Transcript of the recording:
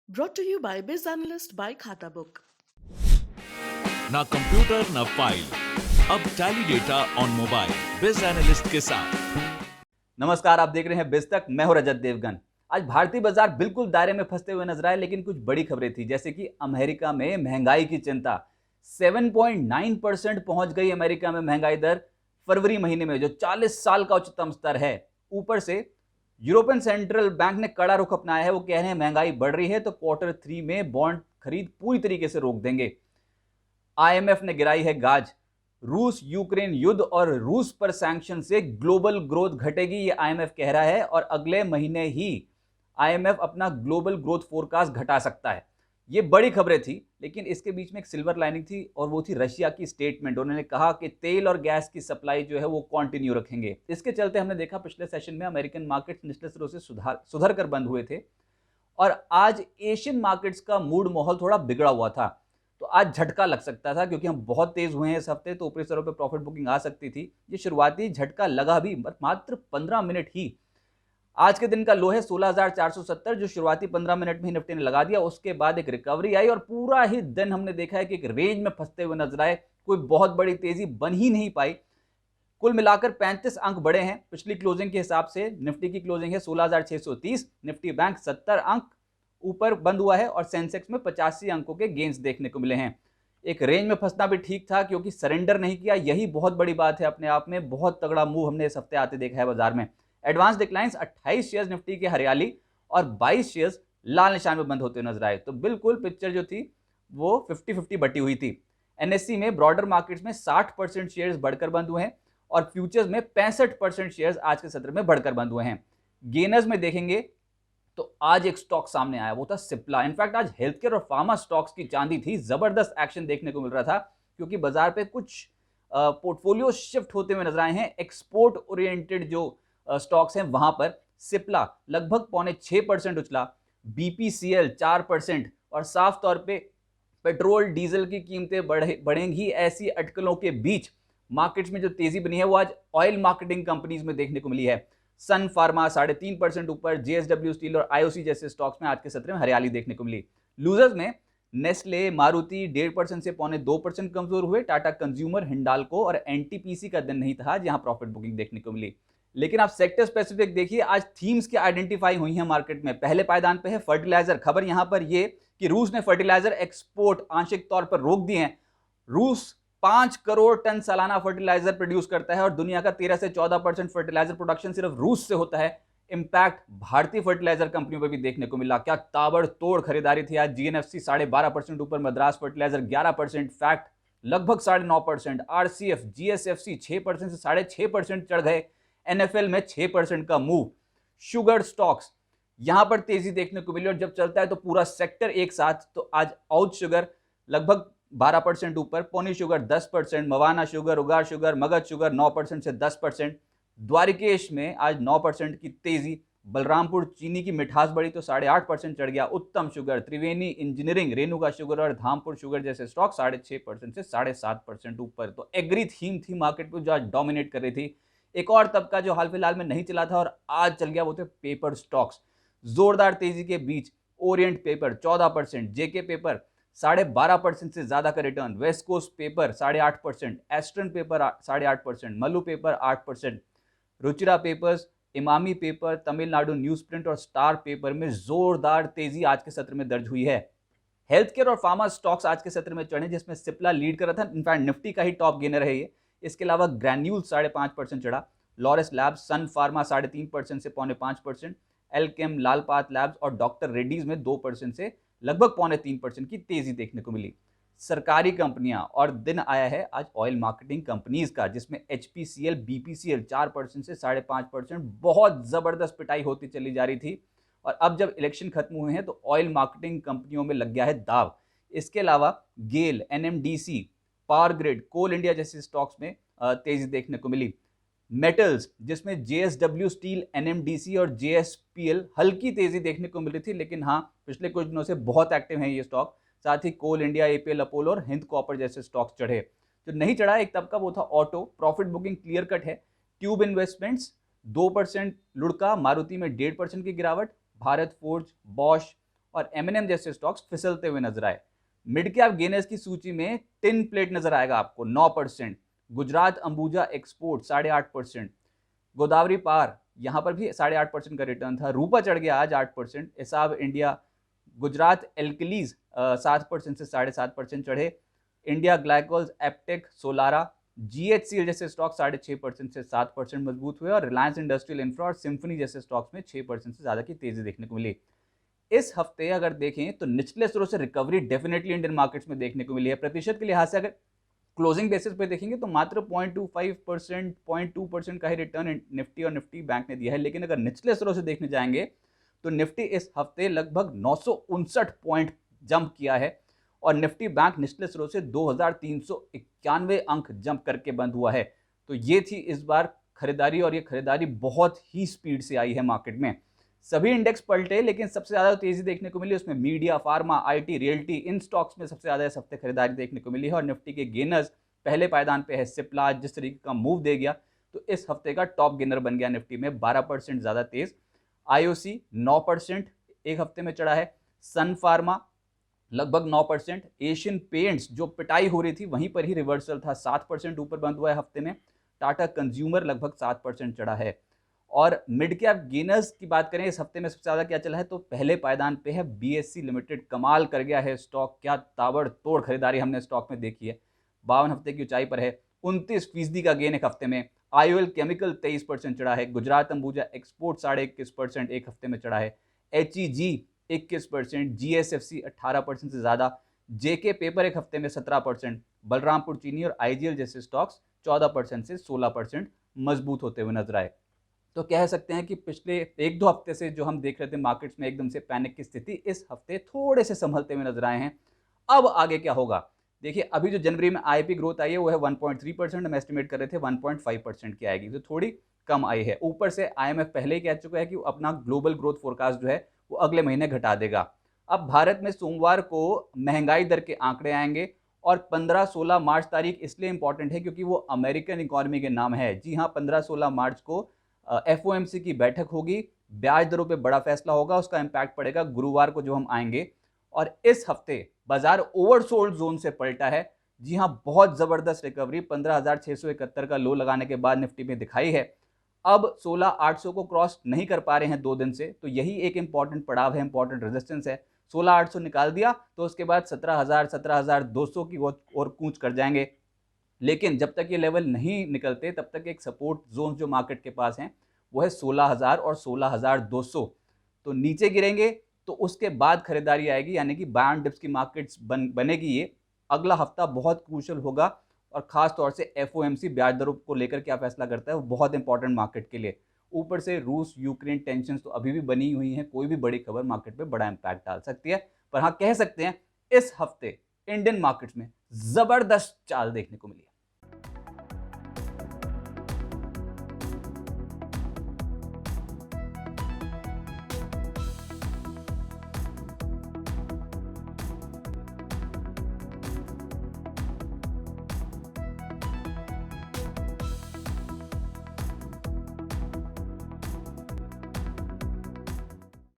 Brought to you by Biz Analyst by खाता book. ना computer ना फाइल, अब टैली डेटा ऑन मोबाइल बिज एनालिस्ट के साथ। नमस्कार, आप देख रहे हैं बिज तक। मैं हूं रजत देवगन। आज भारतीय बाजार बिल्कुल दायरे में फंसते हुए नजर आए, लेकिन कुछ बड़ी खबरें थी, जैसे कि अमेरिका में महंगाई की चिंता। 7.9% पहुंच गई अमेरिका में महंगाई दर फरवरी महीने में, जो 40 साल का उच्चतम स्तर है। ऊपर से यूरोपियन सेंट्रल बैंक ने कड़ा रुख अपनाया है। वो कह रहे हैं महंगाई बढ़ रही है तो क्वार्टर 3 में बॉन्ड खरीद पूरी तरीके से रोक देंगे। आईएमएफ ने गिराई है गाज। रूस यूक्रेन युद्ध और रूस पर सैंक्शन से ग्लोबल ग्रोथ घटेगी, ये आईएमएफ कह रहा है, और अगले महीने ही आईएमएफ अपना ग्लोबल ग्रोथ फोरकास्ट घटा सकता है। ये बड़ी खबरें थी, लेकिन इसके बीच में एक सिल्वर लाइनिंग थी, और वो थी रशिया की स्टेटमेंट। उन्होंने कहा कि तेल और गैस की सप्लाई जो है वो कंटिन्यू रखेंगे। इसके चलते हमने देखा पिछले सेशन में अमेरिकन मार्केट निचले स्तरों से सुधर कर बंद हुए थे, और आज एशियन मार्केट्स का मूड माहौल थोड़ा बिगड़ा हुआ था। तो आज झटका लग सकता था, क्योंकि हम बहुत तेज हुए हैं इस हफ्ते, तो ऊपरी स्तरों पे प्रॉफिट बुकिंग आ सकती थी। ये शुरुआती झटका लगा भी मात्र 15 मिनट ही। आज के दिन का लो है 16,470, जो शुरुआती 15 मिनट में ही निफ्टी ने लगा दिया। उसके बाद एक रिकवरी आई, और पूरा ही दिन हमने देखा है कि एक रेंज में फंसते हुए नजर आए। कोई बहुत बड़ी तेजी बन ही नहीं पाई। कुल मिलाकर 35 अंक बढ़े हैं पिछली क्लोजिंग के हिसाब से। निफ्टी की क्लोजिंग है 16,630, निफ्टी बैंक 70 अंक ऊपर बंद हुआ है, और सेंसेक्स में 85 अंकों के गेंस देखने को मिले हैं। एक रेंज में फंसना भी ठीक था, क्योंकि सरेंडर नहीं किया, यही बहुत बड़ी बात है अपने आप में। बहुत तगड़ा मूव हमने इस हफ्ते आते देखा है बाजार में। एडवांस डिक्लाइंस 28 शेयर्स निफ्टी के हरियाली, और 22 शेयर्स लाल निशान में बंद होते नजर आए। तो बिल्कुल पिक्चर जो थी वो 50-50 बटी हुई थी। एनएससी में ब्रॉडर मार्केट्स में 60% शेयर्स बढ़कर बंद हुए हैं, और फ्यूचर्स में 65% शेयर्स आज के सत्र में बढ़कर बंद हुए हैं। गेनर्स में देखेंगे तो आज एक स्टॉक सामने आया, वो था सिप्ला। इनफैक्ट आज हेल्थ केयर और फार्मा स्टॉक्स की चांदी थी। जबरदस्त एक्शन देखने को मिल रहा था, क्योंकि बाजार पे कुछ पोर्टफोलियो शिफ्ट होते हुए नजर आए हैं। एक्सपोर्ट ओरिएंटेड जो स्टॉक्स हैं वहां पर सिप्ला लगभग 6.25% उछला, बीपीसीएल 4%, और साफ तौर पे पेट्रोल डीजल की कीमतें बढ़ेंगी। ऐसी अटकलों के बीच मार्केट्स में जो तेजी बनी है वो आज ऑयल मार्केटिंग कंपनीज में देखने को मिली है। सन फार्मा 3.5% ऊपर, जेएसडब्ल्यू स्टील और आईओसी जैसे स्टॉक्स में आज के सत्र में हरियाली देखने को मिली। लूजर्स में नेस्ले, मारुति 1.5% से 2% कमजोर हुए। टाटा कंज्यूमर, हिंडाल्को और एनटीपीसी का दिन नहीं था जहां प्रॉफिट बुकिंग देखने को मिली। लेकिन आप सेक्टर स्पेसिफिक देखिए, आज थीम्स की आइडेंटिफाई हुई हैं मार्केट में। पहले पायदान पे है फर्टिलाइजर। खबर यहां पर ये कि रूस ने फर्टिलाइजर एक्सपोर्ट आंशिक तौर पर रोक दिए हैं। रूस 5 करोड़ टन सालाना फर्टिलाइजर प्रोड्यूस करता है, और दुनिया का 13 से 14% फर्टिलाइजर प्रोडक्शन सिर्फ रूस से होता है। इंपैक्ट भारतीय फर्टिलाइजर कंपनियों पर भी देखने को मिला। क्या ताबड़तोड़ खरीदारी थी आज। जीएनएफसी 12.5% ऊपर, मद्रास फर्टिलाइजर 11%, फैक्ट लगभग 9.5%, आरसीएफ जीएसएफसी 6% से 6.5% चढ़ गए। एनएफएल में 6% का मूव। शुगर स्टॉक्स यहां पर तेजी देखने को मिली, और जब चलता है तो पूरा सेक्टर एक साथ। तो आज औध शुगर लगभग 12% ऊपर, Ponni sugar 10%, Mawana sugar, Ugar sugar, Magadh sugar 9% से 10%। द्वारिकेश में आज 9% की तेजी। बलरामपुर चीनी की मिठास बढ़ी तो 8.5% चढ़ गया। उत्तम शुगर, त्रिवेणी इंजीनियरिंग, रेणुका शुगर और धामपुर शुगर जैसे स्टॉक 6.5% से 7.5% ऊपर। तो एग्री थीम थी मार्केट में जो आज डोमिनेट कर रही थी। एक और तबका जो हाल फिलहाल में नहीं चला था और आज चल गया, वो थे पेपर स्टॉक्स। जोरदार तेजी के बीच ओरिएंट पेपर 14%, जेके पेपर 12.5% से ज्यादा का रिटर्न, वेस्ट कोस्ट पेपर 8.5%, एस्टर्न पेपर 8.5%, मल्लू पेपर 8%, रुचिरा पेपर्स, इमामी पेपर, तमिलनाडु न्यूज प्रिंट और स्टार पेपर में जोरदार तेजी आज के सत्र में दर्ज हुई है। हेल्थ केयर और फार्मा स्टॉक्स आज के सत्र में चढ़े, जिसमें सिप्ला लीड कर रहा था। इनफैक्ट निफ्टी का ही टॉप गेनर है ये। इसके अलावा ग्रैन्यूल 5.5% चढ़ा, लॉरेस लैब्स, सन फार्मा 3.5% से 4.5%, एलकेम, लालपात लैब्स और डॉक्टर रेड्डीज में 2% से लगभग 3.25% की तेजी देखने को मिली। सरकारी कंपनियां, और दिन आया है आज ऑयल मार्केटिंग कंपनीज का, जिसमें एचपीसीएल, बीपीसीएल 4% से 5.5%। बहुत जबरदस्त पिटाई होती चली जा रही थी, और अब जब इलेक्शन खत्म हुए हैं तो ऑयल मार्केटिंग कंपनियों में लग गया है दाव। इसके अलावा गेल, एनएमडीसी, पावर ग्रिड, कोल इंडिया जैसे स्टॉक्स में तेजी देखने को मिली। मेटल्स, जिसमें जेएसडब्ल्यू स्टील, एनएमडीसी और जेएसपीएल हल्की तेजी देखने को मिल रही थी, लेकिन हाँ पिछले कुछ दिनों से बहुत एक्टिव हैं ये स्टॉक। साथ ही कोल इंडिया, एपीएल, अपोलो और हिंद कॉपर जैसे स्टॉक्स चढ़े। जो नहीं चढ़ा एक तबका वो था auto. Profit booking clear cut है। ट्यूब इन्वेस्टमेंट्स 2% लुढ़का, मारुति में 1.5% की गिरावट, भारत फोर्ज, बॉश और M&M जैसे स्टॉक्स फिसलते हुए नजर आए। मिड कैप गेनर्स की सूची में टिन प्लेट नजर आएगा आपको 9%, गुजरात अंबुजा एक्सपोर्ट 8.5%, गोदावरी पार यहां पर भी 8.5% का रिटर्न था। रूपा चढ़ गया आज 8%, एसाब इंडिया, गुजरात एल्कलीज 7% से 7.5% चढ़े, India glycols, Aptech, Solara, GHCL जैसे स्टॉक 6.5% से 7% मजबूत हुए और रिलायंस इंडस्ट्रियल इंफ्रा और सिम्फनी जैसे स्टॉक्स में 6% से ज्यादा की तेजी देखने को मिली। इस हफ्ते अगर देखें तो निचले स्तरों से रिकवरी डेफिनेटली इंडियन मार्केट्स में देखने को मिली है। प्रतिशत के लिहाज से अगर क्लोजिंग बेसिस पे देखेंगे तो मात्र 0.25%, 0.2% का ही रिटर्न निफ्टी और निफ्टी बैंक ने दिया है। लेकिन अगर निचले स्तरों से देखने जाएंगे तो निफ्टी इस हफ्ते लगभग 959 पॉइंट जंप किया है और निफ्टी बैंक निचले स्तरों से 2391 अंक जंप करके बंद हुआ है। तो ये थी इस बार खरीदारी और ये खरीदारी बहुत ही स्पीड से आई है मार्केट में। सभी इंडेक्स पलटे लेकिन सबसे ज्यादा तेजी देखने को मिली उसमें media, pharma, IT, realty, in stocks में सबसे ज्यादा इस हफ्ते खरीदारी देखने को मिली है। और निफ्टी के गेनर्स पहले पायदान पे है सिप्ला, जिस तरीके का मूव दे गया तो इस हफ्ते का टॉप गेनर बन गया निफ्टी में 12% ज्यादा तेज। IOC 9% एक हफ्ते में चढ़ा है, सन फार्मा लगभग 9%, एशियन पेंट्स जो पिटाई हो रही थी वहीं पर ही रिवर्सल था, 7% ऊपर बंद हुआ है हफ्ते में। टाटा कंज्यूमर लगभग 7% चढ़ा है। और मिड कैप गेनर्स की बात करें इस हफ्ते में सबसे ज्यादा क्या चला है तो पहले पायदान पे है BSE लिमिटेड, कमाल कर गया है स्टॉक, क्या ताबड़तोड़ खरीदारी हमने स्टॉक में देखी है। 52 हफ्ते की ऊंचाई पर है, 29% का गेन एक हफ्ते में। IOL केमिकल 23% चढ़ा है, गुजरात अंबुजा एक्सपोर्ट 21.5% एक हफ्ते में चढ़ा है, HEG 21%, GSFC 18% से ज्यादा, JK पेपर एक हफ्ते में 17%, बलरामपुर चीनी और IGL जैसे स्टॉक्स 14% से 16% मजबूत होते हुए नजर आए। तो कह सकते हैं कि पिछले 1-2 हफ्ते से जो हम देख रहे थे मार्केट्स में एकदम से पैनिक की स्थिति, इस हफ्ते थोड़े से संभलते हुए नजर आए हैं। अब आगे क्या होगा देखिए, अभी जो जनवरी में IP ग्रोथ आई है वो है 1.3%, हम एस्टिमेट कर रहे थे 1.5% की आएगी, तो थोड़ी कम आई है। ऊपर से IMF पहले ही कह चुका है कि वो अपना ग्लोबल ग्रोथ फोरकास्ट जो है वो अगले महीने घटा देगा। अब भारत में सोमवार को महंगाई दर के आंकड़े आएंगे और 15-16 मार्च तारीख इसलिए इंपॉर्टेंट है क्योंकि वो अमेरिकन इकोनॉमी के नाम है। जी हाँ, 15-16 मार्च को FOMC की बैठक होगी, ब्याज दरों पे बड़ा फैसला होगा, उसका इंपैक्ट पड़ेगा गुरुवार को जो हम आएंगे। और इस हफ्ते बाजार ओवरसोल्ड जोन से पलटा है। जी हाँ, बहुत जबरदस्त रिकवरी 15,671 का लो लगाने के बाद निफ्टी में दिखाई है। अब 16,800 को क्रॉस नहीं कर पा रहे हैं 2 दिन से, तो यही एक इंपॉर्टेंट पड़ाव है, इंपॉर्टेंट रेजिस्टेंस है। 16,800 निकाल दिया तो उसके बाद 17,000, 17,200 की और कूच कर जाएंगे। लेकिन जब तक ये लेवल नहीं निकलते तब तक एक सपोर्ट जोन जो मार्केट के पास हैं वो है 16,000 और 16,200। तो नीचे गिरेंगे तो उसके बाद खरीदारी आएगी, यानी कि बाय ऑन डिप्स की मार्केट्स बनेगी। ये अगला हफ्ता बहुत क्रूशियल होगा और खास तौर से FOMC ब्याज दरों को लेकर क्या फैसला करता है वो बहुत इंपॉर्टेंट मार्केट के लिए। ऊपर से रूस यूक्रेन टेंशन तो अभी भी बनी हुई है, कोई भी बड़ी खबर मार्केट पे बड़ा इंपैक्ट डाल सकती है। पर हाँ, कह सकते हैं इस हफ्ते इंडियन मार्केट्स में जबरदस्त चाल देखने को मिली है।